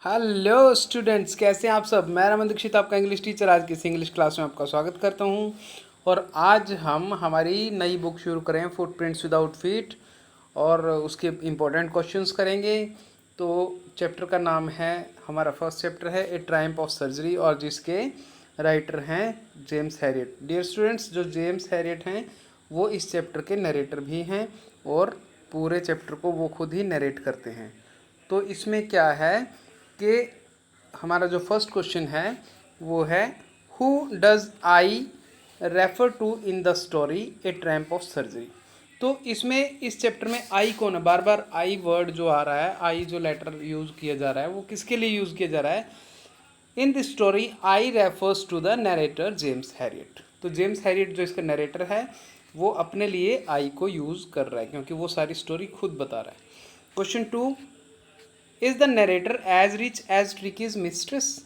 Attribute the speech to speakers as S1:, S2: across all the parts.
S1: Hello students, कैसे हैं आप सब। मैं रमन दीक्षित, आपका इंग्लिश टीचर, आज की इस इंग्लिश क्लास में आपका स्वागत करता हूं। और आज हम हमारी नई बुक शुरू करें, फुटप्रिंट्स विदाउट फीट, और उसके इम्पोर्टेंट क्वेश्चंस करेंगे। तो चैप्टर का नाम है, हमारा फर्स्ट चैप्टर है ए ट्रायम्फ ऑफ सर्जरी, और जिसके राइटर हैं जेम्स हैरियट। डियर स्टूडेंट्स, जो जेम्स हैरियट हैं वो इस चैप्टर के नरेटर भी हैं, और पूरे चैप्टर को वो खुद ही नरेट करते हैं। तो इसमें क्या है कि हमारा जो फर्स्ट क्वेश्चन है वो है, who does I refer to in the story a triumph of surgery. तो इसमें इस चैप्टर में आई कौन है। बार बार आई वर्ड जो आ रहा है, आई जो लेटर यूज़ किया जा रहा है, वो किसके लिए यूज़ किया जा रहा है। In this story I refers to the narrator James Herriot. तो जेम्स हैरियट जो इसका नरेटर है वो अपने लिए आई को यूज़ कर रहा है, क्योंकि वो सारी स्टोरी खुद बता रहा है। Question 2, is the narrator as rich as Tricki's mistress.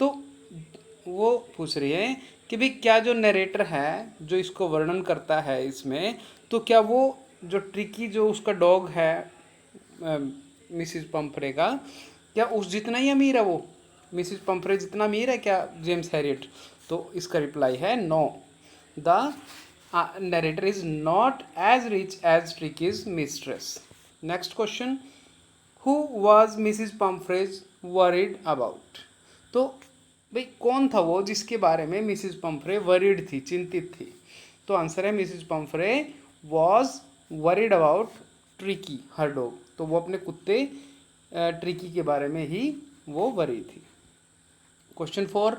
S1: तो वो पूछ रही है कि भाई क्या जो नरेटर है जो इसको वर्णन करता है इसमें, तो क्या वो जो ट्रिकी जो उसका डॉग है मिसिस पंफरे का, क्या उस जितना ही अमीर है वो, मिसिस पंफरे जितना अमीर है क्या जेम्स हैरियट। तो इसका रिप्लाई है no, the narrator is not as rich as Tricki's mistress. Next question, who was Mrs Pumphrey's worried about. तो भाई कौन था वो जिसके बारे में मिसिज पम्फ्रे वरीड थी, चिंतित थी। तो आंसर है Mrs Pumphrey was worried about tricky her dog. तो वो अपने कुत्ते ट्रिकी के बारे में ही वो वरी थी। Question 4,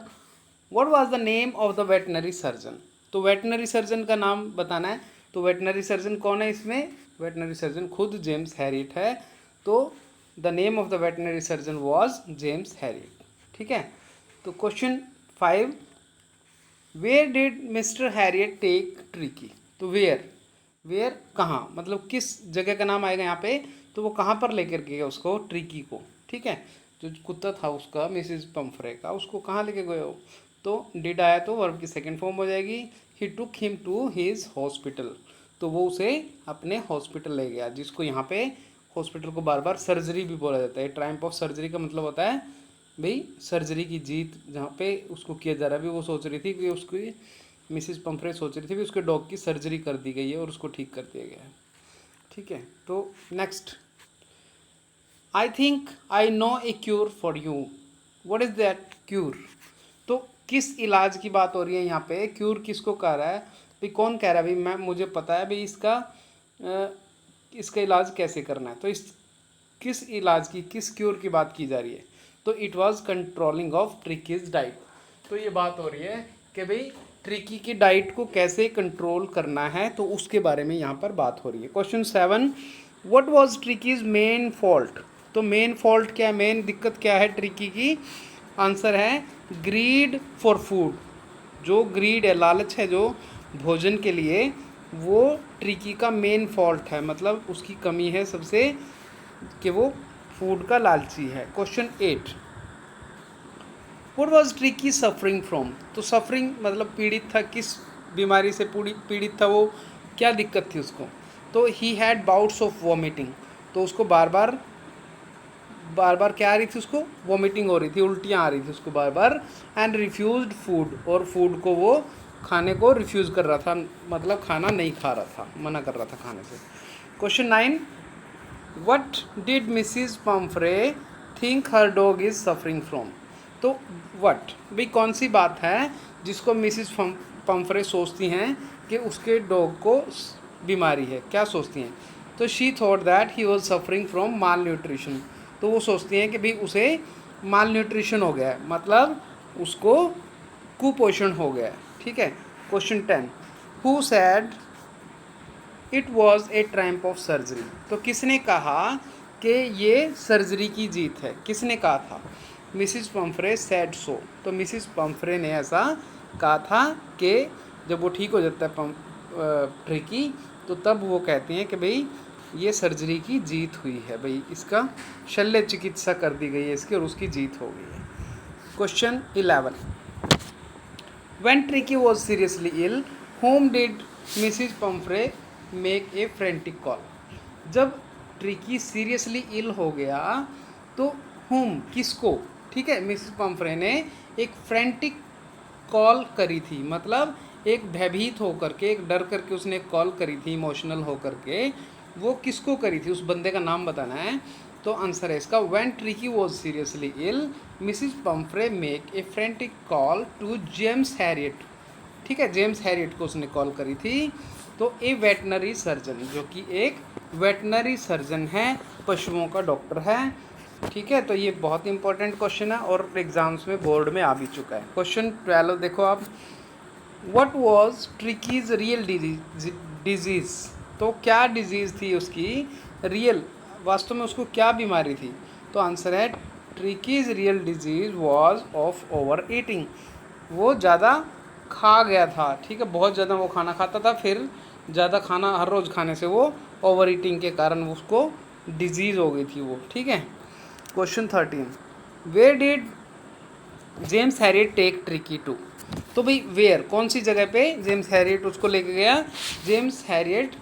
S1: what was the name of the veterinary surgeon. तो वेटनरी सर्जन का नाम बताना है। तो वेटनरी सर्जन कौन है इसमें, वेटनरी सर्जन खुद जेम्स हैरियट है। तो the name of the veterinary surgeon was James Herriot. ठीक है। तो question 5, where did Mister Herriot take Tricki. तो वेयर, वेयर कहाँ, मतलब किस जगह का नाम आएगा यहाँ पे। तो वो कहाँ पर लेकर गया उसको, ट्रिकी को। ठीक है, जो कुत्ता था उसका मिसिज पम्फ्रे का, उसको कहाँ लेके गए हो। तो डिड आया तो वर्ब की सेकंड फॉर्म हो जाएगी। He took him to his hospital. तो वो उसे अपने हॉस्पिटल ले गया, जिसको यहाँ पे हॉस्पिटल को बार बार सर्जरी भी बोला जाता है। ट्रायम्फ ऑफ सर्जरी का मतलब होता है भाई सर्जरी की जीत, जहाँ पे उसको किया जा रहा है। अभी वो सोच रही थी कि उसकी मिसिज पम्फ्रे सोच रही थी कि उसके डॉग की सर्जरी कर दी गई है और उसको ठीक कर दिया गया है। ठीक है। तो next, I think I know A cure for you. What is that cure. तो किस इलाज की बात हो रही है यहाँ पे, क्यूर किसको कह रहा है भाई, कौन कह रहा है भाई मैं, मुझे पता है भाई इसका इलाज कैसे करना है। तो इस किस इलाज की, किस क्यूर की बात की जा रही है। तो it was controlling of ट्रिकीज diet. तो ये बात हो रही है कि भाई ट्रिकी की डाइट को कैसे कंट्रोल करना है, तो उसके बारे में यहाँ पर बात हो रही है। Question 7, what was ट्रिकीज main fault. तो मेन फॉल्ट क्या है, मेन दिक्कत क्या है ट्रिकी की। आंसर है ग्रीड फॉर फूड। जो ग्रीड है, लालच है जो भोजन के लिए, वो ट्रिकी का मेन फॉल्ट है, मतलब उसकी कमी है सबसे, कि वो फूड का लालची है। Question 8, what was tricky suffering from. तो सफरिंग मतलब पीड़ित था, किस बीमारी से पीड़ित था वो, क्या दिक्कत थी उसको। तो he had bouts of vomiting. तो उसको बार बार क्या आ रही थी, उसको वॉमिटिंग हो रही थी, उल्टियाँ आ रही थी उसको बार बार। एंड रिफ्यूज्ड फूड, और फूड को वो खाने को रिफ्यूज़ कर रहा था, मतलब खाना नहीं खा रहा था, मना कर रहा था खाने से। Question 9, what did Mrs Pomfrey think her dog is suffering from. तो वट भाई कौन सी बात है जिसको मिसिज पम्फ्रे सोचती हैं कि उसके डॉग को बीमारी है, क्या सोचती हैं। तो she thought that he was suffering from mall nutrition. तो वो सोचती हैं कि भाई उसे माल न्यूट्रिशन हो गया है, मतलब उसको कुपोषण हो गया है। ठीक है। Question 10, who said it was a Triumph of surgery. तो किसने कहा कि ये सर्जरी की जीत है, किसने कहा था। Mrs Pomfrey sad so. तो मिसिज पम्फ्रे ने ऐसा कहा था कि जब वो ठीक हो जाता है ट्रिकी, तो तब वो कहती हैं कि भाई ये सर्जरी की जीत हुई है, भाई इसका शल्य चिकित्सा कर दी गई है इसकी, और उसकी जीत हो गई है। Question 11, when Tricki was seriously ill whom did Mrs Pumphrey make a frantic call. जब ट्रिकी सीरियसली इल हो गया तो whom किसको, ठीक है, मिसेस पम्फ्रे ने एक फ्रेंटिक कॉल करी थी, मतलब एक भयभीत होकर के, एक डर करके उसने कॉल करी थी, इमोशनल होकर के। वो किसको करी थी, उस बंदे का नाम बताना है। तो आंसर है इसका when Tricki was seriously ill Mrs Pumphrey make a frantic call to James Herriot, ठीक है, जेम्स हैरियट को उसने कॉल करी थी। तो ए वेटनरी सर्जन, जो कि एक वेटनरी सर्जन है, पशुओं का डॉक्टर है, ठीक है। तो ये बहुत इंपॉर्टेंट क्वेश्चन है और एग्जाम्स में बोर्ड में आ भी चुका है। क्वेश्चन 12 देखो आप, व्हाट वाज ट्रिकीज रियल डिजीज़, तो क्या डिजीज़ थी उसकी रियल, वास्तव में उसको क्या बीमारी थी। तो आंसर है ट्रिकीज real disease was of over eating, वो ज़्यादा खा गया था, ठीक है, बहुत ज़्यादा वो खाना खाता था, फिर ज़्यादा खाना हर रोज़ खाने से वो ओवर ईटिंग के कारण उसको डिजीज़ हो गई थी वो, ठीक है। Question 13, where did James Herriot take Tricki to, तो भाई वेयर कौन सी जगह पे जेम्स हैरियट उसको लेके गया। James Herriot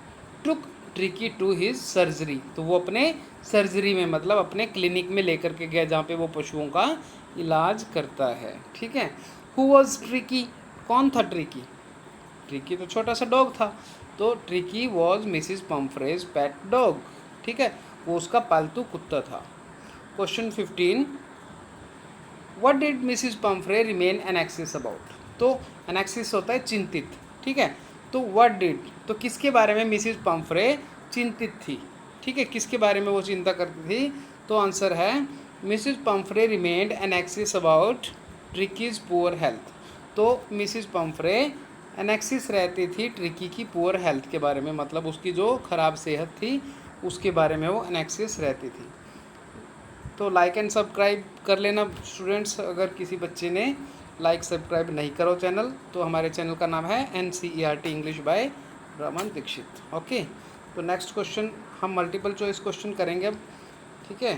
S1: took Tricki to his surgery, तो वो अपने सर्जरी में, मतलब अपने क्लिनिक में लेकर के गया जहाँ पे वो पशुओं का इलाज करता है, ठीक है। हु वॉज ट्रिकी, कौन था ट्रिकी, ट्रिकी तो छोटा सा डॉग था, तो Tricki was Mrs Pumphrey's pet dog, ठीक है, वो उसका पालतू कुत्ता था। Question 15, what did Mrs Pumphrey remain anxious about, तो एनेक्सिस होता है चिंतित, ठीक है। तो व्हाट डिड, तो किसके बारे में मिसिज पम्फ्रे चिंतित थी, ठीक है, किसके बारे में वो चिंता करती थी। तो आंसर है Mrs Pumphrey remained anxious about Tricki's poor health, तो मिसिज पम्फ्रे एनेक्सिस रहती थी ट्रिकी की पुअर हेल्थ के बारे में, मतलब उसकी जो ख़राब सेहत थी उसके बारे में वो एनेक्सिस रहती थी। तो लाइक एंड सब्सक्राइब कर लेना स्टूडेंट्स, अगर किसी बच्चे ने लाइक सब्सक्राइब नहीं करो चैनल, तो हमारे चैनल का नाम है NCERT English by Raman Dikshit, okay. तो नेक्स्ट क्वेश्चन हम मल्टीपल चॉइस क्वेश्चन करेंगे अब, ठीक है।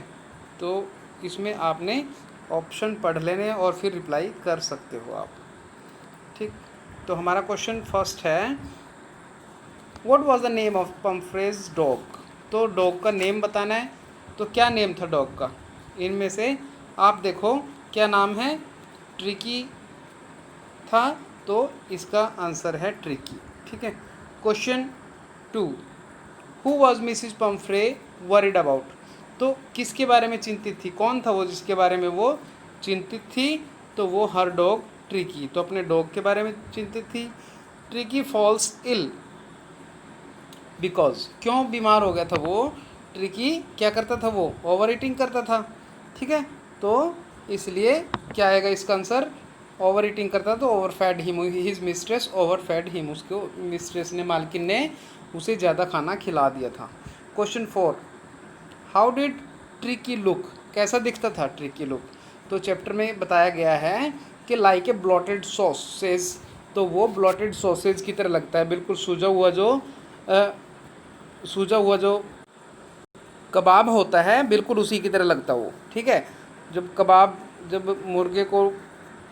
S1: तो इसमें आपने ऑप्शन पढ़ लेने और फिर रिप्लाई कर सकते हो आप, ठीक। तो हमारा क्वेश्चन फर्स्ट है, what was the name of Pumphrey's dog, तो डॉग का नेम बताना है। तो क्या नेम था डॉग का, इनमें से आप देखो क्या नाम है, ट्रिकी था, तो इसका आंसर है ट्रिकी, ठीक है। Question 2, who was Mrs Pomfrey worried about, तो किसके बारे में चिंतित थी, कौन था वो जिसके बारे में वो चिंतित थी। तो वो हर डॉग ट्रिकी, तो अपने डॉग के बारे में चिंतित थी। ट्रिकी फॉल्स इल बिकॉज, क्यों बीमार हो गया था वो, ट्रिकी क्या करता था, वो ओवर ईटिंग करता था, ठीक है। तो इसलिए क्या आएगा इसका आंसर, ओवर ईटिंग करता तो overfed him, his mistress overfed him, उसको मिस्ट्रेस ने, मालकिन ने उसे ज़्यादा खाना खिला दिया था। Question 4, how did Tricki look, कैसा दिखता था ट्रिकी लुक, तो चैप्टर में बताया गया है कि लाइक ए ब्लॉटेड सॉसेज, तो वो ब्लॉटेड सॉसेज की तरह लगता है, बिल्कुल सूजा हुआ जो कबाब होता है, बिल्कुल उसी की तरह लगता वो, ठीक है। जब मुर्गे को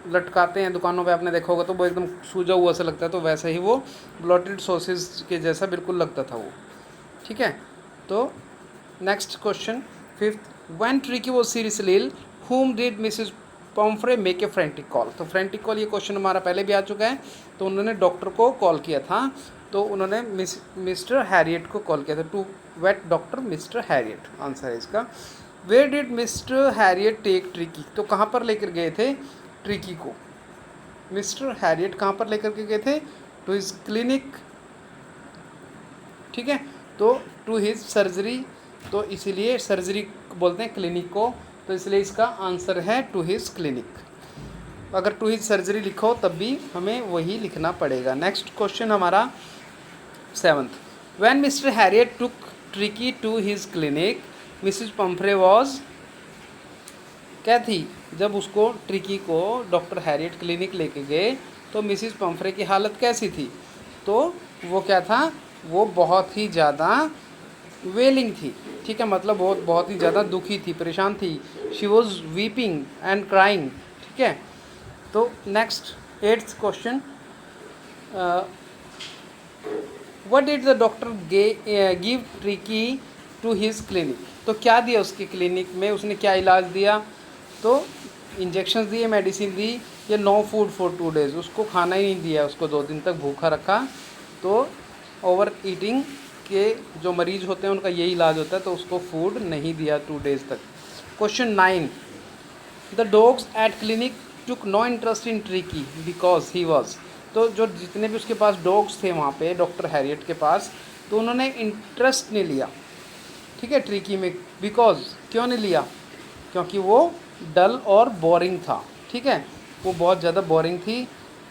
S1: लटकाते हैं दुकानों पे, आपने देखा होगा, तो वो एकदम सूजा हुआ सा लगता है, तो वैसे ही वो ब्लॉटेड सॉसेज के जैसा बिल्कुल लगता था वो, ठीक है। तो next question 5th, when Tricki was seriously ill whom did Mrs Pumphrey make a frantic call, तो फ्रेंटिक कॉल ये क्वेश्चन हमारा पहले भी आ चुका है। तो उन्होंने डॉक्टर को कॉल किया था, तो उन्होंने मिस्टर हैरियट को कॉल किया था, to vet doctor Mister Herriot, answer है इसका। Where did Mister Herriot take Tricki, तो कहाँ पर लेकर गए थे ट्रिकी को, मिस्टर हैरियट कहाँ पर लेकर के गए थे, टू हिज क्लिनिक, ठीक है। तो टू हिज सर्जरी, तो इसीलिए सर्जरी बोलते हैं क्लिनिक को, तो इसलिए इसका आंसर है टू हिज क्लिनिक। अगर टू हिज सर्जरी लिखो तब भी हमें वही लिखना पड़ेगा। नेक्स्ट क्वेश्चन हमारा 7th, when Mister Herriot took Tricki to his clinic Mrs Pumphrey was, क्या थी, जब उसको ट्रिकी को डॉक्टर हैरियट क्लिनिक लेके गए तो मिसिज पम्फ्रे की हालत कैसी थी, तो वो क्या था, वो बहुत ही ज़्यादा वेलिंग थी, ठीक है, मतलब बहुत ही ज़्यादा दुखी थी, परेशान थी। She was weeping and crying, ठीक है। तो next 8th question, what did the doctor give Tricki to his clinic, तो क्या दिया उसके क्लिनिक में, उसने क्या इलाज दिया? तो इंजेक्शन दिए, मेडिसिन दी, या नो फूड फॉर 2 डेज़, उसको खाना ही नहीं दिया, उसको 2 दिन तक भूखा रखा। तो ओवर ईटिंग के जो मरीज होते हैं उनका यही इलाज होता है, तो उसको फूड नहीं दिया 2 डेज़ तक। Question 9, the dogs at clinic took no interest in Tricki because he was. तो जो जितने भी उसके पास डॉग्स थे वहाँ पे डॉक्टर हैरियट के पास, तो उन्होंने इंटरेस्ट नहीं लिया, ठीक है, ट्रिकी में। बिकॉज क्यों नहीं लिया? क्योंकि वो डल और बोरिंग था, ठीक है, वो बहुत ज़्यादा बोरिंग थी।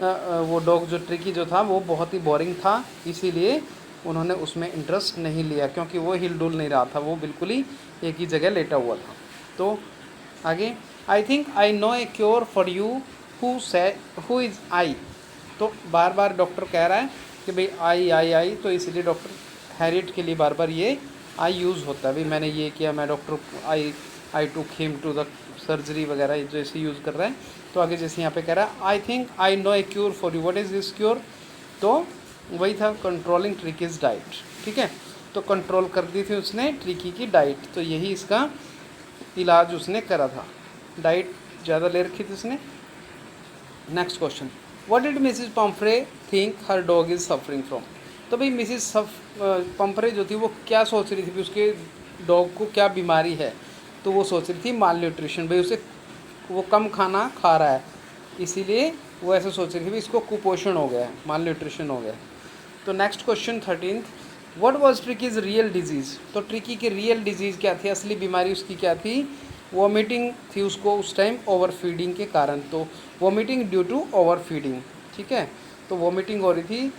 S1: वो डॉग जो ट्रिकी जो था वो बहुत ही बोरिंग था, इसीलिए उन्होंने उसमें इंटरेस्ट नहीं लिया, क्योंकि वो हिल डुल नहीं रहा था, वो बिल्कुल ही एक ही जगह लेटा हुआ था। तो आगे, I think I know A cure for you who is I. तो बार बार डॉक्टर कह रहा है कि भाई आई आई आई, तो इसलिए डॉक्टर हैरियट के लिए बार बार ये आई यूज़ होता है, भाई मैंने ये किया, मैं doctor I took him to the surgery वगैरह जैसे यूज़ कर रहा है। तो आगे जैसे यहाँ पे कह रहा है I think I know A cure for you, what is this cure? तो वही था कंट्रोलिंग ट्रिकीज डाइट, ठीक है, तो कंट्रोल कर दी थी उसने ट्रिकी की डाइट, तो यही इसका इलाज उसने करा था, डाइट ज़्यादा ले रखी थी उसने। Next question, what did Mrs Pomfrey think her dog is suffering from. तो भाई मिसिज पम्फ्रे जो थी वो क्या सोच रही थी कि उसके डॉग को क्या बीमारी है? तो वो सोच रही थी माल न्यूट्रिशन, भाई उसे वो कम खाना खा रहा है, इसीलिए वो ऐसे सोच रही थी भाई इसको कुपोषण हो गया है, माल न्यूट्रिशन हो गया है। तो next question 13, what was ट्रिकीज real disease. तो ट्रिकी की रियल डिजीज़ क्या थी, असली बीमारी उसकी क्या थी? वॉमिटिंग थी उसको उस टाइम ओवर फीडिंग के कारण, तो vomiting due to over feeding, ठीक है, तो वॉमिटिंग हो रही थी,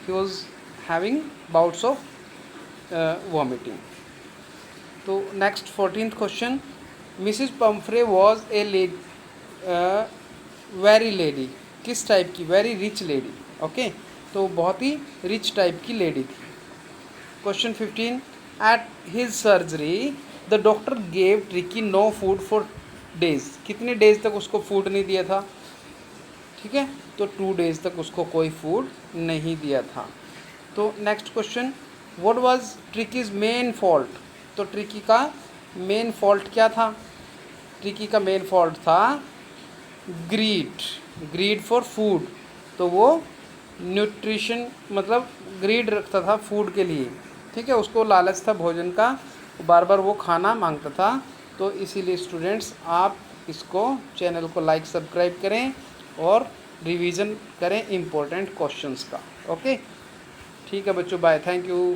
S1: he was having bouts of vomiting. तो next 14th question, Mrs Pumphrey was a very lady, किस टाइप की? वेरी रिच लेडी, ओके, तो बहुत ही रिच टाइप की लेडी थी। Question 15, at his surgery the doctor gave Tricki no food for days. कितने days तक उसको फूड नहीं दिया था? ठीक है, तो 2 डेज तक उसको कोई फूड नहीं दिया था। तो next question, what was ट्रिकीज main fault. तो ट्रिकी का मेन फॉल्ट क्या था? ट्रिकी का मेन फॉल्ट था ग्रीड फॉर फूड, तो वो न्यूट्रिशन मतलब ग्रीड रखता था फूड के लिए, ठीक है, उसको लालच था भोजन का, बार बार वो खाना मांगता था। तो इसीलिए स्टूडेंट्स आप इसको चैनल को लाइक सब्सक्राइब करें और रिवीजन करें इम्पोर्टेंट क्वेश्चंस का। ओके, ठीक है बच्चों, बाय, थैंक यू।